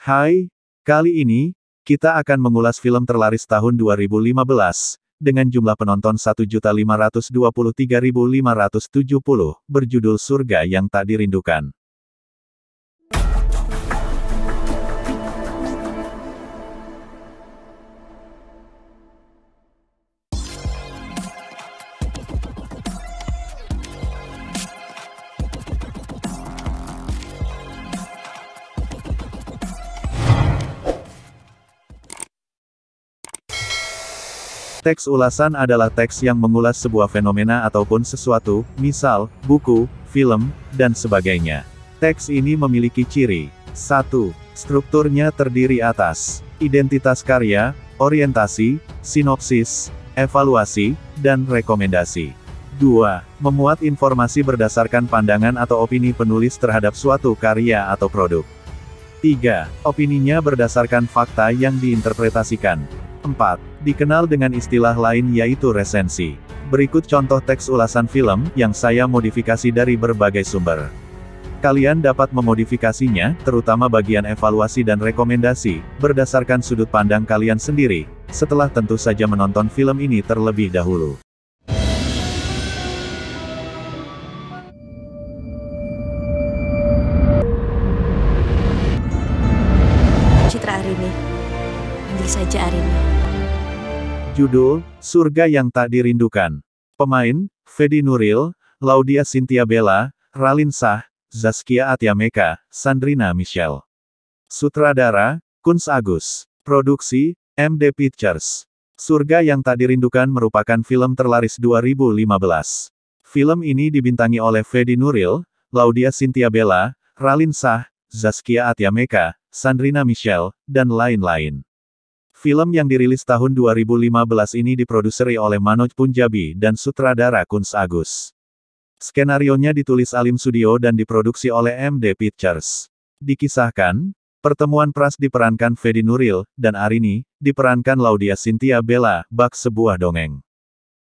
Hai, kali ini, kita akan mengulas film terlaris tahun 2015, dengan jumlah penonton 1.523.570, berjudul Surga yang Tak Dirindukan. Teks ulasan adalah teks yang mengulas sebuah fenomena ataupun sesuatu, misal, buku, film, dan sebagainya. Teks ini memiliki ciri. 1. Strukturnya terdiri atas identitas karya, orientasi, sinopsis, evaluasi, dan rekomendasi. 2. Memuat informasi berdasarkan pandangan atau opini penulis terhadap suatu karya atau produk. 3. Opininya berdasarkan fakta yang diinterpretasikan. 4. Dikenal dengan istilah lain yaitu resensi. Berikut contoh teks ulasan film, yang saya modifikasi dari berbagai sumber. Kalian dapat memodifikasinya, terutama bagian evaluasi dan rekomendasi, berdasarkan sudut pandang kalian sendiri, setelah tentu saja menonton film ini terlebih dahulu. Citra Arini. Panggil saja Arini. Judul, Surga yang Tak Dirindukan. Pemain, Fedi Nuril, Laudia Cynthia Bella, Raline Shah, Zaskia Atiameka, Sandrina Michelle. Sutradara, Kunz Agus. Produksi, MD Pictures. Surga yang Tak Dirindukan merupakan film terlaris 2015. Film ini dibintangi oleh Fedi Nuril, Laudia Cynthia Bella, Raline Shah, Zaskia Atiameka, Sandrina Michelle, dan lain-lain. Film yang dirilis tahun 2015 ini diproduseri oleh Manoj Punjabi dan sutradara Kunz Agus. Skenarionya ditulis Alim Studio dan diproduksi oleh MD Pictures. Dikisahkan, pertemuan Pras diperankan Fedi Nuril, dan Arini, diperankan Laudia Cynthia Bella, bak sebuah dongeng.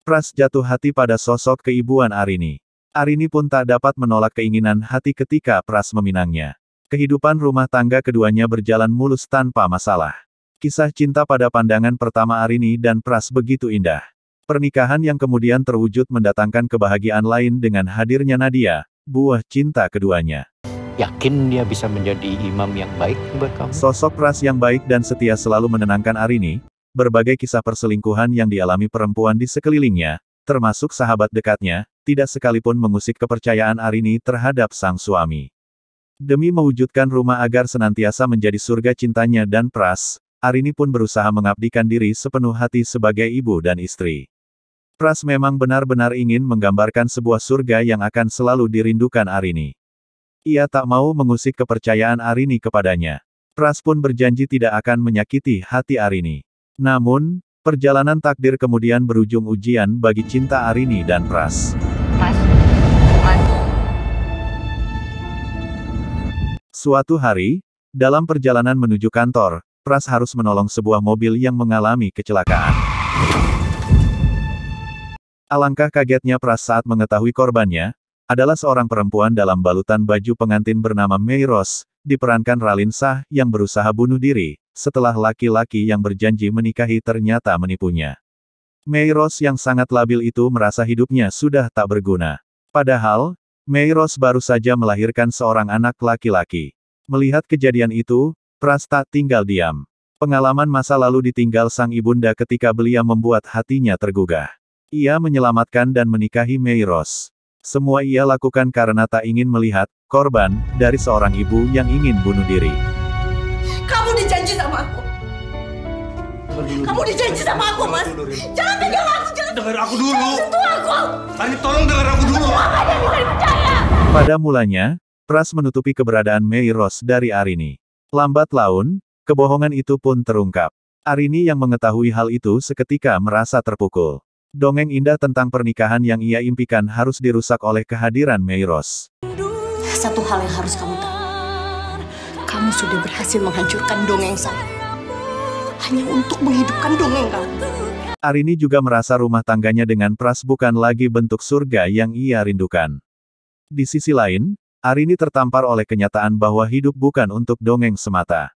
Pras jatuh hati pada sosok keibuan Arini. Arini pun tak dapat menolak keinginan hati ketika Pras meminangnya. Kehidupan rumah tangga keduanya berjalan mulus tanpa masalah. Kisah cinta pada pandangan pertama Arini dan Pras begitu indah. Pernikahan yang kemudian terwujud mendatangkan kebahagiaan lain dengan hadirnya Nadia, buah cinta keduanya. Yakin dia bisa menjadi imam yang baik buat kamu? Sosok Pras yang baik dan setia selalu menenangkan Arini. Berbagai kisah perselingkuhan yang dialami perempuan di sekelilingnya, termasuk sahabat dekatnya, tidak sekalipun mengusik kepercayaan Arini terhadap sang suami. Demi mewujudkan rumah agar senantiasa menjadi surga cintanya dan Pras, Arini pun berusaha mengabdikan diri sepenuh hati sebagai ibu dan istri. Pras memang benar-benar ingin menggambarkan sebuah surga yang akan selalu dirindukan Arini. Ia tak mau mengusik kepercayaan Arini kepadanya. Pras pun berjanji tidak akan menyakiti hati Arini. Namun, perjalanan takdir kemudian berujung ujian bagi cinta Arini dan Pras. Suatu hari, dalam perjalanan menuju kantor, Pras harus menolong sebuah mobil yang mengalami kecelakaan. Alangkah kagetnya Pras saat mengetahui korbannya adalah seorang perempuan dalam balutan baju pengantin bernama Mei Rose, diperankan Raline Shah, yang berusaha bunuh diri, setelah laki-laki yang berjanji menikahi ternyata menipunya. Mei Rose yang sangat labil itu merasa hidupnya sudah tak berguna. Padahal, Mei Rose baru saja melahirkan seorang anak laki-laki. Melihat kejadian itu, Pras tak tinggal diam. Pengalaman masa lalu ditinggal sang ibunda ketika belia membuat hatinya tergugah. Ia menyelamatkan dan menikahi Mei Rose. Semua ia lakukan karena tak ingin melihat korban dari seorang ibu yang ingin bunuh diri. Kamu dijanji sama aku. Kamu dijanji sama aku, Mas. Jangan pegang aku, jangan. Dengar aku dulu. Jangan sentuh aku. Tani, tolong dengar aku dulu. Apa yang bisa dipercaya? Pada mulanya, Pras menutupi keberadaan Mei Rose dari Arini. Lambat laun, kebohongan itu pun terungkap. Arini yang mengetahui hal itu seketika merasa terpukul. Dongeng indah tentang pernikahan yang ia impikan harus dirusak oleh kehadiran Mei Rose. Satu hal yang harus kamu tahu. Kamu sudah berhasil menghancurkan dongeng saya. Hanya untuk menghidupkan dongeng kamu. Arini juga merasa rumah tangganya dengan Pras bukan lagi bentuk surga yang ia rindukan. Di sisi lain, Arini tertampar oleh kenyataan bahwa hidup bukan untuk dongeng semata.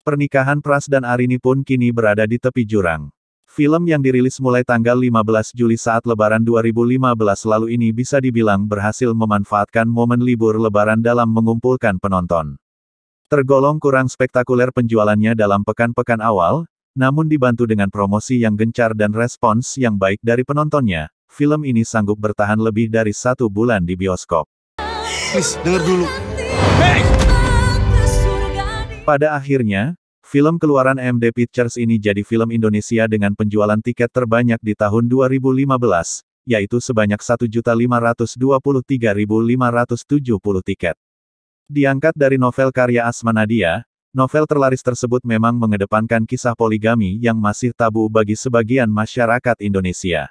Pernikahan Pras dan Arini pun kini berada di tepi jurang. Film yang dirilis mulai tanggal 15 Juli saat Lebaran 2015 lalu ini bisa dibilang berhasil memanfaatkan momen libur Lebaran dalam mengumpulkan penonton. Tergolong kurang spektakuler penjualannya dalam pekan-pekan awal, namun dibantu dengan promosi yang gencar dan respons yang baik dari penontonnya, film ini sanggup bertahan lebih dari 1 bulan di bioskop. Please, denger dulu. Pada akhirnya, film keluaran MD Pictures ini jadi film Indonesia dengan penjualan tiket terbanyak di tahun 2015, yaitu sebanyak 1.523.570 tiket. Diangkat dari novel karya Asma Nadia, novel terlaris tersebut memang mengedepankan kisah poligami yang masih tabu bagi sebagian masyarakat Indonesia.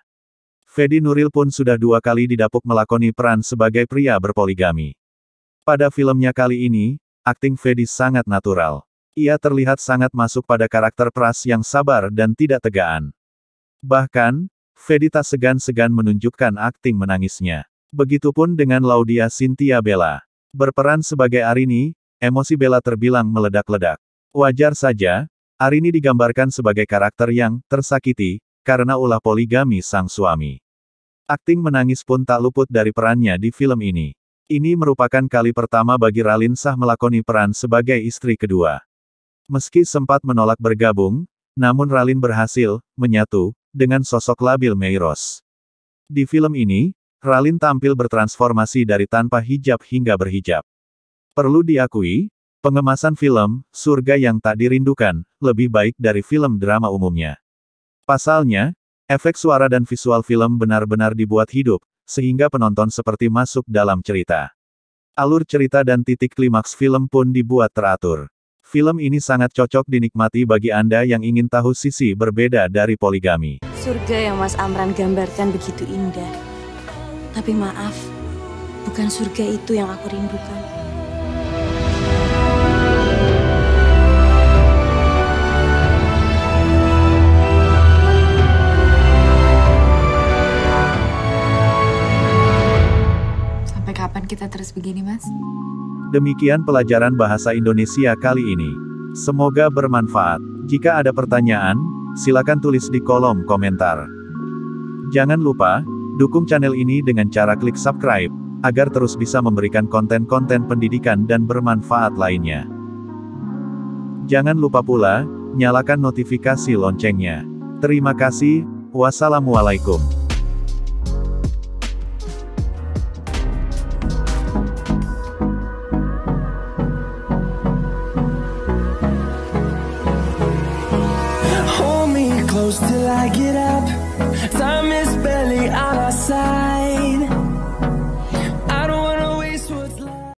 Fedi Nuril pun sudah 2 kali didapuk melakoni peran sebagai pria berpoligami. Pada filmnya kali ini, akting Fedi sangat natural. Ia terlihat sangat masuk pada karakter Pras yang sabar dan tidak tegaan. Bahkan, Fedi tak segan-segan menunjukkan akting menangisnya. Begitupun dengan Laudia Cynthia Bella. Berperan sebagai Arini, emosi Bella terbilang meledak-ledak. Wajar saja, Arini digambarkan sebagai karakter yang tersakiti karena ulah poligami sang suami. Akting menangis pun tak luput dari perannya di film ini. Ini merupakan kali pertama bagi Raline Shah melakoni peran sebagai istri kedua. Meski sempat menolak bergabung, namun Raline berhasil menyatu dengan sosok labil Meiros. Di film ini, Raline tampil bertransformasi dari tanpa hijab hingga berhijab. Perlu diakui, pengemasan film Surga yang Tak Dirindukan lebih baik dari film drama umumnya. Pasalnya, efek suara dan visual film benar-benar dibuat hidup, sehingga penonton seperti masuk dalam cerita. Alur cerita dan titik klimaks film pun dibuat teratur. Film ini sangat cocok dinikmati bagi Anda yang ingin tahu sisi berbeda dari poligami. Surga yang Mas Amran gambarkan begitu indah. Tapi maaf, bukan surga itu yang aku rindukan. Kapan kita terus begini, Mas? Demikian pelajaran bahasa Indonesia kali ini. Semoga bermanfaat. Jika ada pertanyaan, silakan tulis di kolom komentar. Jangan lupa, dukung channel ini dengan cara klik subscribe, agar terus bisa memberikan konten-konten pendidikan dan bermanfaat lainnya. Jangan lupa pula, nyalakan notifikasi loncengnya. Terima kasih, wassalamualaikum. Till I get out.